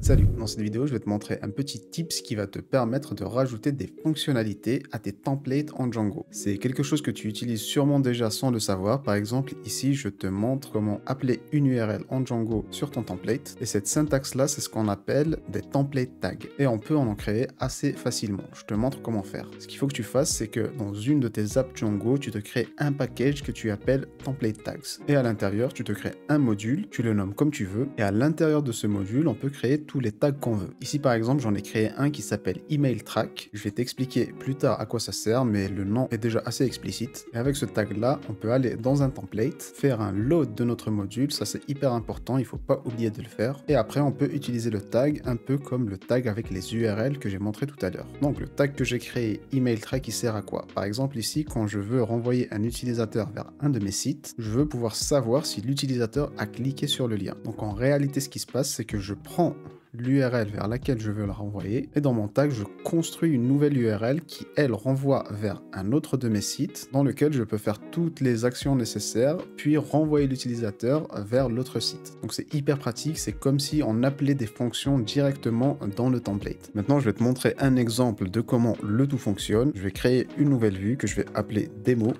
Salut, dans cette vidéo, je vais te montrer un petit tips qui va te permettre de rajouter des fonctionnalités à tes templates en Django. C'est quelque chose que tu utilises sûrement déjà sans le savoir. Par exemple, ici, je te montre comment appeler une URL en Django sur ton template. Et cette syntaxe-là, c'est ce qu'on appelle des template tags. Et on peut en créer assez facilement. Je te montre comment faire. Ce qu'il faut que tu fasses, c'est que dans une de tes apps Django, tu te crées un package que tu appelles template tags. Et à l'intérieur, tu te crées un module, tu le nommes comme tu veux. Et à l'intérieur de ce module, on peut créer tous les tags qu'on veut. Ici par exemple j'en ai créé un qui s'appelle email track. Je vais t'expliquer plus tard à quoi ça sert, mais le nom est déjà assez explicite. Et avec ce tag là, on peut aller dans un template, faire un load de notre module, ça c'est hyper important, il faut pas oublier de le faire. Et après on peut utiliser le tag un peu comme le tag avec les URL que j'ai montré tout à l'heure. Donc le tag que j'ai créé, email track, il sert à quoi? Par exemple ici, quand je veux renvoyer un utilisateur vers un de mes sites, je veux pouvoir savoir si l'utilisateur a cliqué sur le lien. Donc en réalité ce qui se passe, c'est que je prends l'URL vers laquelle je veux la renvoyer et dans mon tag je construis une nouvelle URL qui elle renvoie vers un autre de mes sites dans lequel je peux faire toutes les actions nécessaires puis renvoyer l'utilisateur vers l'autre site. Donc c'est hyper pratique, c'est comme si on appelait des fonctions directement dans le template. Maintenant je vais te montrer un exemple de comment le tout fonctionne. Je vais créer une nouvelle vue que je vais appeler démo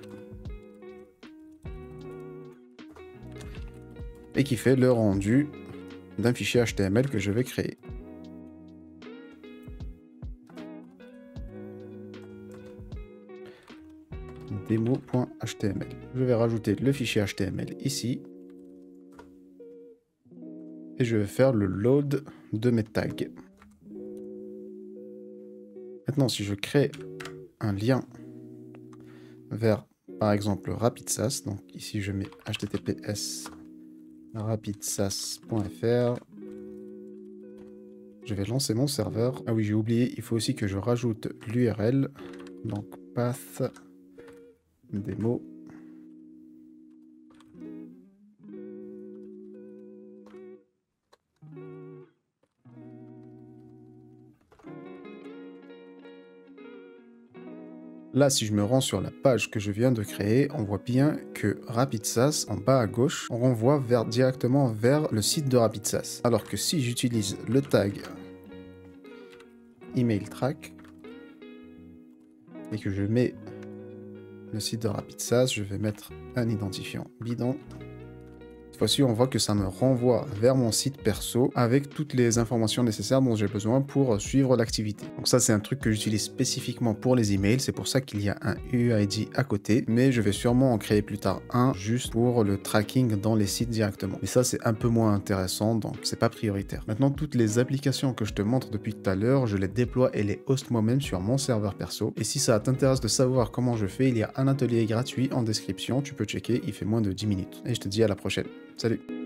et qui fait le rendu d'un fichier HTML que je vais créer. Demo.html. Je vais rajouter le fichier HTML ici. Et je vais faire le load de mes tags. Maintenant, si je crée un lien vers, par exemple, RapidSas, donc ici je mets https rapidsas.fr. Je vais lancer mon serveur. Ah oui, j'ai oublié, il faut aussi que je rajoute l'URL. Donc path démo. Là, si je me rends sur la page que je viens de créer, on voit bien que RapidSas, en bas à gauche, on renvoie directement vers le site de RapidSas. Alors que si j'utilise le tag email track et que je mets le site de RapidSas, je vais mettre un identifiant bidon. Cette fois-ci, on voit que ça me renvoie vers mon site perso avec toutes les informations nécessaires dont j'ai besoin pour suivre l'activité. Donc ça, c'est un truc que j'utilise spécifiquement pour les emails. C'est pour ça qu'il y a un UID à côté, mais je vais sûrement en créer plus tard un juste pour le tracking dans les sites directement. Mais ça, c'est un peu moins intéressant, donc c'est pas prioritaire. Maintenant, toutes les applications que je te montre depuis tout à l'heure, je les déploie et les host moi-même sur mon serveur perso. Et si ça t'intéresse de savoir comment je fais, il y a un atelier gratuit en description. Tu peux checker, il fait moins de 10 minutes. Et je te dis à la prochaine. Salut!